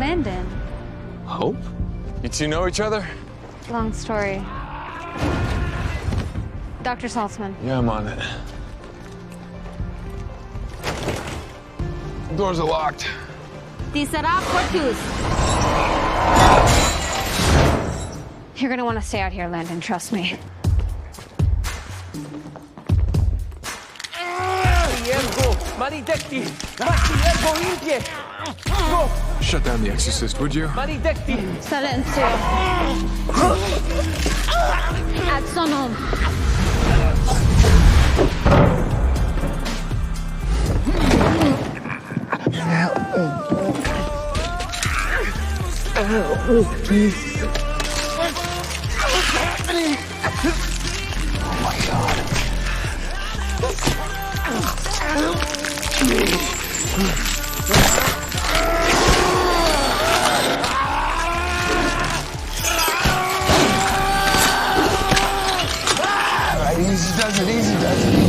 Landon. Hope? You two know each other? Long story. Dr. Saltzman. Yeah, I'm on it. Doors are locked. Tisserà Portus. You're gonna want to stay out here, Landon. Trust me. Ergo, maledetto! Batti, ergo, impie! Go! Shut down the exorcist, would you? Maledetti! Silenzio. Ad sonum. Easy does it, easy does it.